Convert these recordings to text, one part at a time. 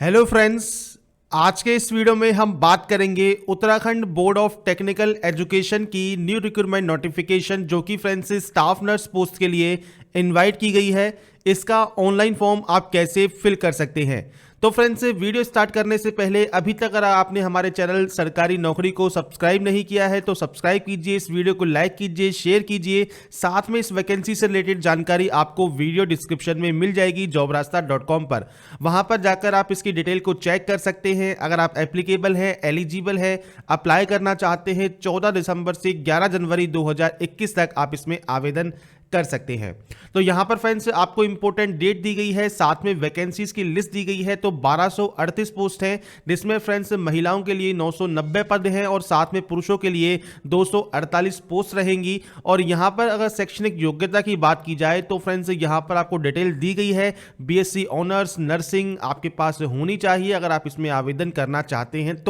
Hello friends, आज के इस वीडियो में हम बात करेंगे Uttarakhand board of technical education की न्यू रिक्रूटमेंट नोटिफिकेशन जो कि फ्रेंड्स स्टाफ नर्स पोस्ट के लिए इनवाइट की गई है। इसका ऑनलाइन फॉर्म आप कैसे फिल कर सकते हैं। तो फ्रेंड्स, वीडियो स्टार्ट करने से पहले अभी तक अगर आपने हमारे चैनल सरकारी नौकरी को सब्सक्राइब नहीं किया है तो सब्सक्राइब कीजिए, इस वीडियो को लाइक कीजिए, शेयर कीजिए। साथ में इस वैकेंसी से रिलेटेड जानकारी आपको वीडियो डिस्क्रिप्शन में मिल जाएगी jobrasta.com पर। वहां पर जाकर आप इसकी डिटेल को चेक कर सकते हैं। अगर आप एप्लीकेबल है, एलिजिबल है, अप्लाई करना चाहते हैं 14 दिसंबर से 11 जनवरी 2021 तक आप इसमें आवेदन कर सकते हैं। तो यहां पर फ्रेंड्स आपको इंपॉर्टेंट डेट दी गई है, साथ में वैकेंसीज की लिस्ट दी गई है। तो 1238 पोस्ट हैं, जिसमें फ्रेंड्स महिलाओं के लिए 990 पद हैं और साथ में पुरुषों के लिए 248 पोस्ट रहेंगी। और यहां पर अगर शैक्षणिक योग्यता की बात की जाए तो फ्रेंड्स यहां पर आपको डिटेल दी गई है। बीएससी ऑनर्स नर्सिंग आपके पास होनी चाहिए अगर आप इसमें आवेदन करना चाहते हैं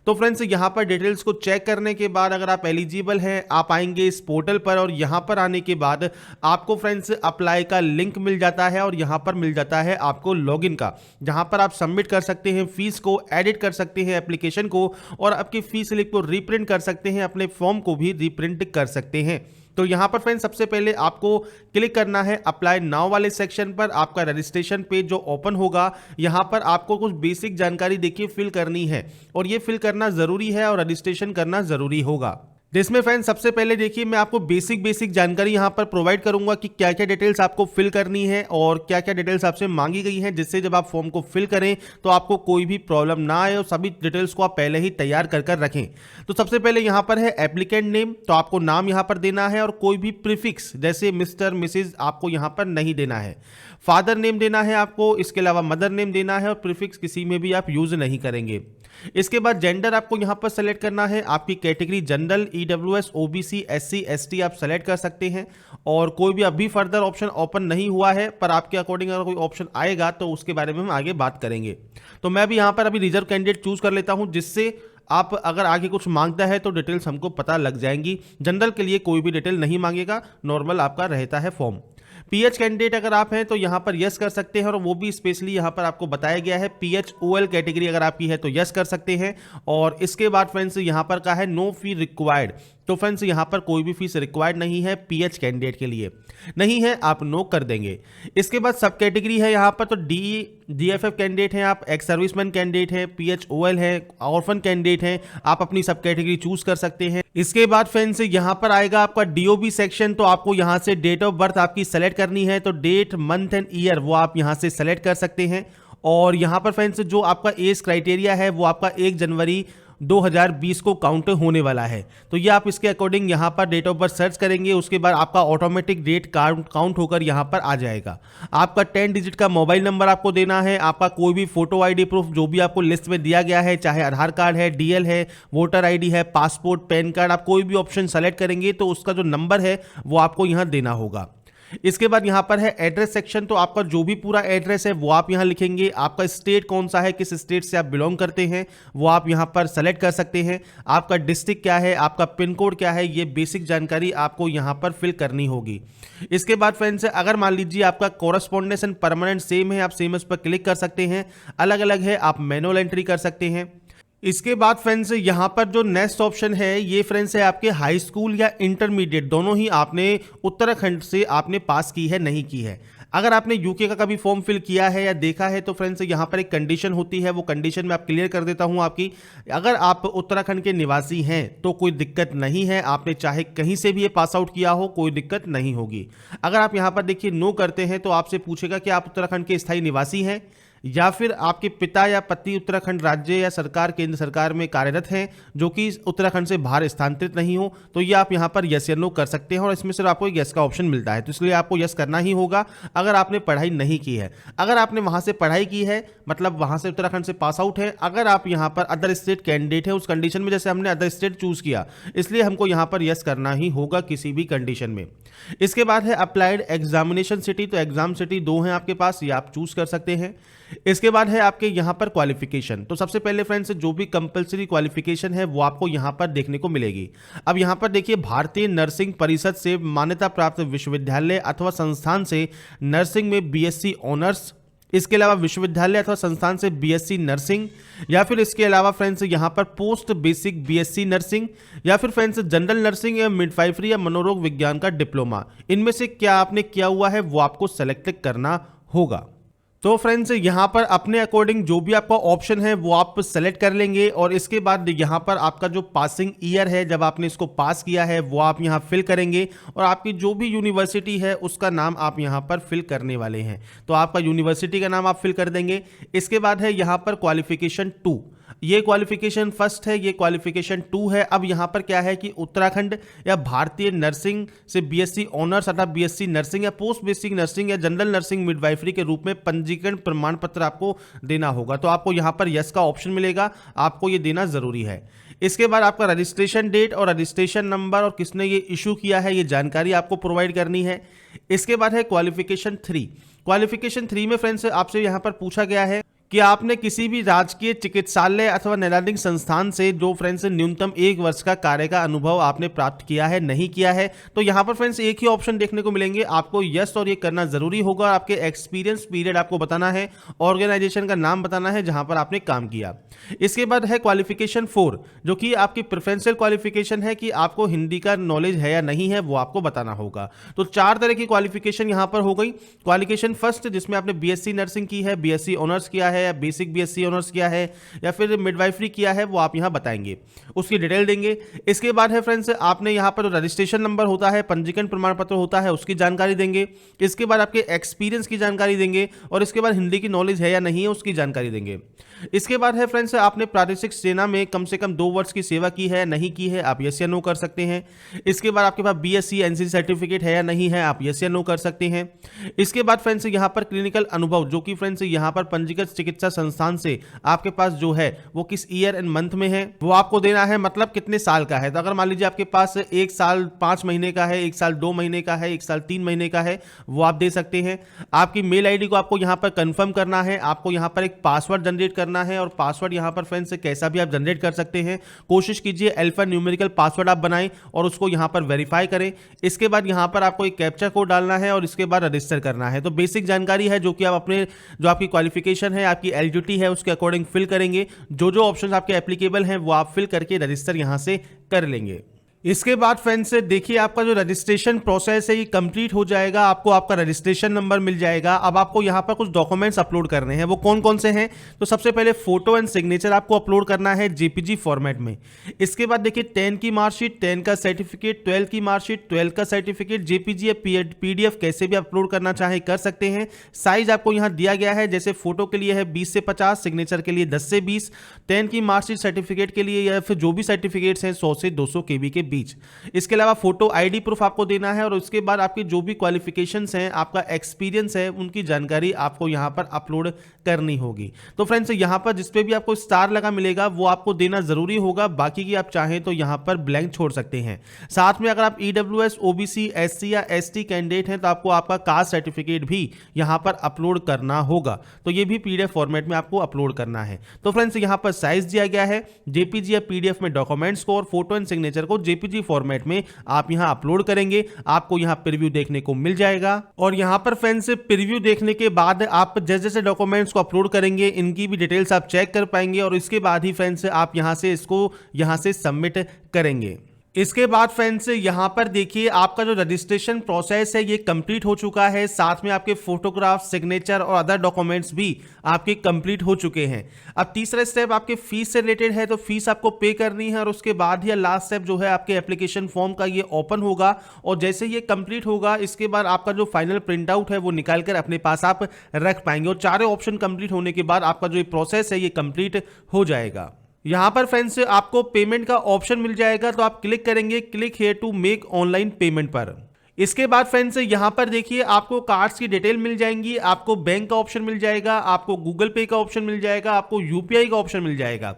तो फ्रेंड्स यहाँ पर डिटेल्स को चेक करने के बाद अगर आप एलिजिबल हैं आप आएंगे इस पोर्टल पर और यहाँ पर आने के बाद आपको फ्रेंड्स अप्लाई का लिंक मिल जाता है और यहाँ पर मिल जाता है आपको लॉगिन का, जहाँ पर आप सबमिट कर सकते हैं फीस को, एडिट कर सकते हैं एप्लीकेशन को और आपकी फीस स्लिप को रीप्रिंट कर सकते हैं, अपने फॉर्म को भी रीप्रिंट कर सकते हैं। तो यहां पर फ्रेंड्स सबसे पहले आपको क्लिक करना है अप्लाई नाउ वाले सेक्शन पर। आपका रजिस्ट्रेशन पेज जो ओपन होगा यहां पर आपको कुछ बेसिक जानकारी देखिए फिल करनी है और ये फिल करना जरूरी है और रजिस्ट्रेशन करना जरूरी होगा। जिसमें फ्रेंड्स सबसे पहले देखिए मैं आपको बेसिक जानकारी यहां पर प्रोवाइड करूंगा कि क्या क्या डिटेल्स आपको फिल करनी है और क्या क्या डिटेल्स आपसे मांगी गई हैं, जिससे जब आप फॉर्म को फिल करें तो आपको कोई भी प्रॉब्लम ना आए और सभी डिटेल्स को आप पहले ही तैयार कर रखें। तो सबसे पहले यहां पर है एप्लीकेंट नेम, तो आपको नाम यहां पर देना है और कोई भी प्रीफिक्स जैसे मिस्टर मिसेज आपको यहां पर नहीं देना है। फादर नेम देना है आपको, इसके अलावा मदर नेम देना है और प्रीफिक्स किसी में भी आप यूज नहीं करेंगे। इसके बाद जेंडर आपको यहां पर सेलेक्ट करना है, आपकी category general, EWS, OBC, SC, ST आप सेलेक्ट कर सकते हैं और कोई भी अभी फर्दर ऑप्शन ओपन नहीं हुआ है, पर आपके अकॉर्डिंग अगर कोई ऑप्शन आएगा तो उसके बारे में हम आगे बात करेंगे। तो मैं भी यहां पर अभी रिजर्व कैंडिडेट चूज कर लेता हूं, जिससे आप अगर आगे कुछ मांगता है तो डिटेल्स हमको पता लग जाएंगी। जनरल के लिए कोई भी डिटेल नहीं मांगेगा, नॉर्मल आपका रहता है फॉर्म। पीएच कैंडिडेट अगर आप हैं तो यहां पर यस कर सकते हैं और वो भी स्पेशली यहां पर आपको बताया गया है पीएच ओएल कैटेगरी अगर आपकी है तो यस कर सकते हैं। और इसके बाद फ्रेंड्स यहां पर कहा है नो फी रिक्वायर्ड, तो फ्रेंड्स यहां पर कोई भी फीस रिक्वायर्ड नहीं है पीएच कैंडिडेट के लिए, नहीं है आप नो कर देंगे। इसके बाद सब कैटेगरी है यहां पर, तो डीएफएफ कैंडिडेट हैं आप, एक्स सर्विसमैन कैंडिडेट है, पीएचओएल है, ऑर्फन कैंडिडेट हैं, आप अपनी सब कैटेगरी चूज कर सकते हैं। इसके बाद फ्रेंड्स यहां पर आएगा आपका डीओबी सेक्शन, तो आपको यहां से डेट ऑफ बर्थ आपकी सेलेक्ट करनी है, तो डेट मंथ एंड ईयर वो आप यहां से सेलेक्ट कर सकते हैं। और यहां पर फ्रेंड्स जो आपका एज क्राइटेरिया है वो आपका 1 जनवरी 2020 को काउंट होने वाला है, तो ये आप इसके अकॉर्डिंग यहां पर डेट ऑफ बर्थ सर्च करेंगे, उसके बाद आपका ऑटोमेटिक डेट काउंट होकर यहां पर आ जाएगा। आपका 10 डिजिट का मोबाइल नंबर आपको देना है, आपका कोई भी फोटो आईडी प्रूफ जो भी आपको लिस्ट में दिया गया है, चाहे आधार कार्ड है, डीएल है, वोटर आईडी है, पासपोर्ट, पैन कार्ड, आप कोई भी ऑप्शन सेलेक्ट करेंगे तो उसका जो नंबर है वो आपको यहां देना होगा। इसके बाद यहां पर है एड्रेस सेक्शन, तो आपका जो भी पूरा एड्रेस है वो आप यहां लिखेंगे। आपका स्टेट कौन सा है, किस स्टेट से आप बिलोंग करते हैं वो आप यहां पर सेलेक्ट कर सकते हैं। आपका डिस्ट्रिक्ट क्या है, आपका पिन कोड क्या है, ये बेसिक जानकारी आपको यहां पर फिल करनी होगी। इसके बाद फ्रेंड्स अगर मान लीजिए आपका कोरेस्पोंडेंस एंड परमानेंट सेम है, आप सेम इस पर क्लिक कर सकते हैं, अलग अलग है आप मैनुअल एंट्री कर सकते हैं। इसके बाद फ्रेंड्स यहां पर जो नेक्स्ट ऑप्शन है ये फ्रेंड्स है आपके हाई स्कूल या इंटरमीडिएट दोनों ही आपने उत्तराखंड से आपने पास की है नहीं की है। अगर आपने यूके का कभी फॉर्म फिल किया है या देखा है तो फ्रेंड्स यहां पर एक कंडीशन होती है, वो कंडीशन में आप क्लियर कर देता हूं आपकी। अगर आप उत्तराखंड के निवासी हैं तो कोई दिक्कत नहीं है, आपने चाहे कहीं से भी ये पास आउट किया हो कोई दिक्कत नहीं होगी। अगर आप यहां पर देखिए नो करते हैं तो आपसे पूछेगा कि आप उत्तराखंड के स्थायी निवासी हैं या फिर आपके पिता या पति उत्तराखंड राज्य या सरकार केंद्र सरकार में कार्यरत हैं जो कि उत्तराखंड से बाहर स्थानांतरित नहीं हो, तो ये आप यहां पर यस या नो कर सकते हैं और इसमें सिर्फ आपको यस का ऑप्शन मिलता है, तो इसलिए आपको यस करना ही होगा अगर आपने पढ़ाई नहीं की है। अगर आपने वहां से पढ़ाई की है मतलब वहां से उत्तराखंड से पास आउट है, अगर आप यहां पर अदर स्टेट कैंडिडेट है उस कंडीशन में, जैसे हमने अदर स्टेट चूज किया इसलिए हमको यहां पर यस करना ही होगा किसी भी कंडीशन में। इसके बाद है अप्लाइड एग्जामिनेशन सिटी, तो एग्जाम सिटी 2 है आपके पास, ये आप चूज कर सकते हैं। इसके बाद है आपके यहां पर क्वालिफिकेशन, तो सबसे पहले फ्रेंड्स जो भी कंपलसरी क्वालिफिकेशन है वो आपको यहां पर देखने को मिलेगी। अब यहां पर देखिए भारतीय नर्सिंग परिषद से मान्यता प्राप्त विश्वविद्यालय अथवा संस्थान से नर्सिंग में बीएससी ऑनर्स इसके अलावा विश्वविद्यालय अथवा संस्थान से बीएससी नर्सिंग, या फिर इसके अलावा फ्रेंड्स यहाँ पर पोस्ट बेसिक बीएससी नर्सिंग, या फिर फ्रेंड्स जनरल नर्सिंग या मिडवाइफरी या मनोरोग विज्ञान का डिप्लोमा। इनमें से क्या आपने किया हुआ है वो आपको सेलेक्ट करना होगा। तो फ्रेंड्स यहाँ पर अपने अकॉर्डिंग जो भी आपका ऑप्शन है वो आप सेलेक्ट कर लेंगे, और इसके बाद यहाँ पर आपका जो पासिंग ईयर है, जब आपने इसको पास किया है, वो आप यहाँ फिल करेंगे, और आपकी जो भी यूनिवर्सिटी है उसका नाम आप यहाँ पर फिल करने वाले हैं। तो आपका यूनिवर्सिटी का नाम आप फिल कर देंगे। इसके बाद है यहाँ पर क्वालिफिकेशन 2, ये क्वालिफिकेशन फर्स्ट है, ये क्वालिफिकेशन 2 है। अब यहाँ पर क्या है कि उत्तराखंड या भारतीय नर्सिंग से बीएससी ऑनर्स अथवा बीएससी नर्सिंग या पोस्ट बेसिक नर्सिंग या जनरल नर्सिंग मिडवाइफरी के रूप में पंजीकरण प्रमाण पत्र आपको देना होगा। तो आपको यहाँ पर यस का ऑप्शन मिलेगा, आपको ये देना जरूरी है। इसके बाद आपका रजिस्ट्रेशन डेट और रजिस्ट्रेशन नंबर और किसने ये इशू किया है ये जानकारी आपको प्रोवाइड करनी है। इसके बाद है क्वालिफिकेशन 3। क्वालिफिकेशन 3 में फ्रेंड्स आपसे यहाँ पर पूछा गया है कि आपने किसी भी राजकीय चिकित्सालय अथवा नैदानिक संस्थान से जो फ्रेंड्स न्यूनतम 1 वर्ष का कार्य का अनुभव आपने प्राप्त किया है, नहीं किया है। तो यहाँ पर फ्रेंड्स एक ही ऑप्शन देखने को मिलेंगे, आपको यस और ये करना जरूरी होगा। आपके एक्सपीरियंस पीरियड आपको बताना है, ऑर्गेनाइजेशन का नाम बताना है जहां पर आपने काम किया। इसके बाद है क्वालिफिकेशन 4, जो कि आपकी प्रेफरेंशियल क्वालिफिकेशन है कि आपको हिंदी का नॉलेज है या नहीं है वो आपको बताना होगा। तो 4 तरह की क्वालिफिकेशन यहाँ पर हो गई। क्वालिफिकेशन फर्स्ट जिसमें आपने बीएससी नर्सिंग की है, बीएससी ऑनर्स किया है, या बेसिक बीएससी ऑनर्स किया है, या फिर मिडवाइफरी किया है, वो आप यहां बताएंगे, उसकी डिटेल देंगे। इसके बाद है फ्रेंड्स आपने यहां पर रजिस्ट्रेशन नंबर होता है, पंजीकरण प्रमाण पत्र होता है, उसकी जानकारी देंगे। इसके बाद आपके एक्सपीरियंस की जानकारी देंगे, और इसके बाद हिंदी की नॉलेज है या नहीं है उसकी जानकारी देंगे। इसके बाद है फ्रेंड्स आपने प्रादेशिक सेना में कम से कम 2 वर्ष की सेवा की है, नहीं की है, आप यस या नो कर सकते हैं। इसके बाद आपके पास बीएससी एनसीसी सर्टिफिकेट है या नहीं है, आप यस या नो कर सकते हैं। इसके बाद फ्रेंड्स यहां पर क्लिनिकल अनुभव, जो कि फ्रेंड्स यहां पर पंजीकृत चिकित्सा संस्थान से आपके पास जो है वो किस ईयर एंड मंथ में है वो आपको देना है, मतलब कितने साल का है। तो अगर मान लीजिए आपके पास 1 साल 5 महीने का है, 1 साल 2 महीने का है, 1 साल 3 महीने का है, वो आप दे सकते हैं। आपकी मेल आईडी को आपको यहां पर कंफर्म करना है, आपको यहां पर एक पासवर्ड जनरेट करना है, और पासवर्ड यहां पर फ्रेंड्स कैसा भी आप जनरेट कर सकते हैं। कोशिश कीजिए अल्फा न्यूमेरिकल पासवर्ड आप बनाएं और उसको यहां पर वेरीफाई करें। इसके बाद यहां पर आपको एक कैप्चा कोड डालना है और इसके बाद रजिस्टर करना है। तो बेसिक जानकारी है जो कि आप अपने जो आपकी क्वालिफिकेशन है, आपकी एलिजिबिलिटी है, उसके अकॉर्डिंग फिल करेंगे। जो जो ऑप्शंस आपके एप्लीकेबल हैं वो आप फिल करके रजिस्टर यहां से कर लेंगे। इसके बाद फ्रेंड्स देखिए आपका जो रजिस्ट्रेशन प्रोसेस है ये कंप्लीट हो जाएगा, आपको आपका रजिस्ट्रेशन नंबर मिल जाएगा। अब आपको यहाँ पर कुछ डॉक्यूमेंट्स अपलोड करने हैं, वो कौन कौन से हैं? तो सबसे पहले फोटो एंड सिग्नेचर आपको अपलोड करना है जेपीजी फॉर्मेट में। इसके बाद देखिए 10 की मार्कशीट, 10 का सर्टिफिकेट, 12 की मार्कशीट, 12 का सर्टिफिकेट, जेपीजी या पीडीएफ कैसे भी अपलोड करना चाहे कर सकते हैं। साइज आपको यहाँ दिया गया है, जैसे फोटो के लिए है 20 से 50, सिग्नेचर के लिए 10 से 20, 10 की मार्कशीट सर्टिफिकेट के लिए या फिर जो भी सर्टिफिकेट्स हैं 100 से 200 केबी के बीच। इसके अलावा फोटो आईडी प्रूफ आपको देना है, और उसके बाद आपकी जो भी क्वालिफिकेशंस हैं, आपका एक्सपीरियंस है, उनकी जानकारी आपको यहां पर अपलोड करनी होगी। तो फ्रेंड्स यहां पर जिस पे भी आपको स्टार लगा मिलेगा वो आपको देना जरूरी होगा, बाकी की आप चाहें तो यहां पर ब्लैंक छोड़ सकते हैं। साथ में अगर आप ईडब्ल्यूएस, ओबीसी, एससी या एसटी कैंडिडेट हैं तो आपको आपका कास्ट सर्टिफिकेट भी यहां पर अपलोड करना होगा। तो ये भी पीडीएफ फॉर्मेट में आपको अपलोड करना है। तो फ्रेंड्स यहां पर साइज दिया गया है, जेपीजी या पीडीएफ में डॉक्यूमेंट्स को और फोटो एंड सिग्नेचर को जेपीजी फॉर्मेट में आप यहां अपलोड करेंगे। आपको यहां प्रीव्यू देखने को मिल जाएगा, और यहां पर फ्रेंड्स प्रीव्यू देखने के बाद आप जैसे जैसे डॉक्यूमेंट्स को अपलोड करेंगे इनकी भी डिटेल्स आप चेक कर पाएंगे, और इसके बाद ही फ्रेंड्स आप यहां से इसको यहां से सबमिट करेंगे। इसके बाद फ्रेंड्स यहां पर देखिए आपका जो रजिस्ट्रेशन प्रोसेस है ये कंप्लीट हो चुका है, साथ में आपके फोटोग्राफ, सिग्नेचर और अदर डॉक्यूमेंट्स भी आपके कंप्लीट हो चुके हैं। अब तीसरा स्टेप आपके फीस से रिलेटेड है, तो फीस आपको पे करनी है, और उसके बाद ही लास्ट स्टेप जो है आपके एप्लीकेशन फॉर्म का ये ओपन होगा, और जैसे ये कंप्लीट होगा इसके बाद आपका जो फाइनल प्रिंट आउट है वो निकाल कर अपने पास आप रख पाएंगे, और चारों ऑप्शन कंप्लीट होने के बाद आपका जो ये प्रोसेस है ये कंप्लीट हो जाएगा। यहां पर फ्रेंड्स आपको पेमेंट का ऑप्शन मिल जाएगा, तो आप क्लिक करेंगे click here to make online payment पर। इसके बाद फ्रेंड्स यहां पर देखिए आपको कार्ड्स की डिटेल मिल जाएंगी, आपको बैंक का ऑप्शन मिल जाएगा, आपको गूगल पे का ऑप्शन मिल जाएगा, आपको यूपीआई का ऑप्शन मिल जाएगा।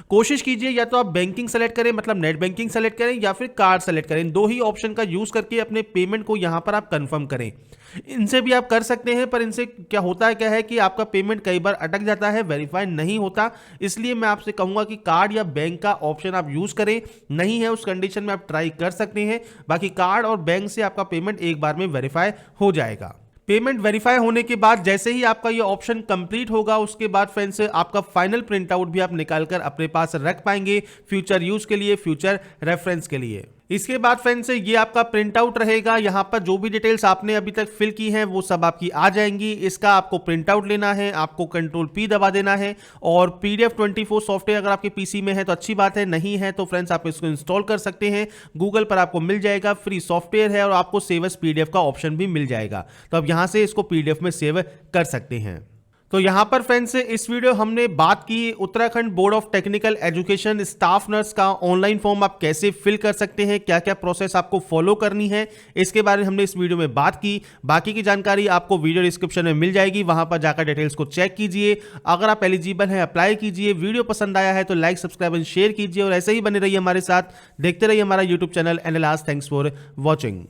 कोशिश कीजिए या तो आप बैंकिंग सेलेक्ट करें, मतलब नेट बैंकिंग सेलेक्ट करें, या फिर कार्ड सेलेक्ट करें। दो ही ऑप्शन का यूज करके अपने पेमेंट को यहां पर आप कंफर्म करें। इनसे भी आप कर सकते हैं, पर इनसे क्या होता है कि आपका पेमेंट कई बार अटक जाता है, वेरीफाई नहीं होता। इसलिए मैं आपसे कहूंगा कि कार्ड या बैंक का ऑप्शन आप यूज करें, नहीं है उस कंडीशन में आप ट्राई कर सकते हैं। बाकी कार्ड और बैंक से आपका पेमेंट एक बार में वेरीफाई हो जाएगा। पेमेंट वेरीफाई होने के बाद जैसे ही आपका ये ऑप्शन कंप्लीट होगा, उसके बाद फ्रेंड्स आपका फाइनल प्रिंट आउट भी आप निकालकर अपने पास रख पाएंगे फ्यूचर यूज के लिए, फ्यूचर रेफरेंस के लिए। इसके बाद फ्रेंड्स ये आपका प्रिंट आउट रहेगा। यहां पर जो भी डिटेल्स आपने अभी तक फिल की हैं वो सब आपकी आ जाएंगी। इसका आपको प्रिंट आउट लेना है, आपको कंट्रोल P दबा देना है और PDF 24 सॉफ्टवेयर अगर आपके पीसी में है तो अच्छी बात है, नहीं है तो फ्रेंड्स आप इसको इंस्टॉल कर सकते हैं। गूगल पर आपको मिल जाएगा, फ्री सॉफ्टवेयर है और आपको सेव एज PDF का ऑप्शन भी मिल जाएगा। तो अब यहां से इसको PDF में सेव कर सकते हैं। तो यहां पर फ्रेंड्स इस वीडियो हमने बात की Uttarakhand board of technical education staff nurse का ऑनलाइन फॉर्म आप कैसे फिल कर सकते हैं, क्या क्या प्रोसेस आपको फॉलो करनी है, इसके बारे में हमने इस वीडियो में बात की। बाकी की जानकारी आपको वीडियो डिस्क्रिप्शन में मिल जाएगी, वहां पर जाकर डिटेल्स को चेक कीजिए। अगर आप एलिजिबल हैं अप्लाई कीजिए। वीडियो पसंद आया है तो लाइक, सब्सक्राइब एंड शेयर कीजिए और ऐसे ही बने रहिए हमारे साथ, देखते रहिए हमारा YouTube channel NLRS. Thanks for watching.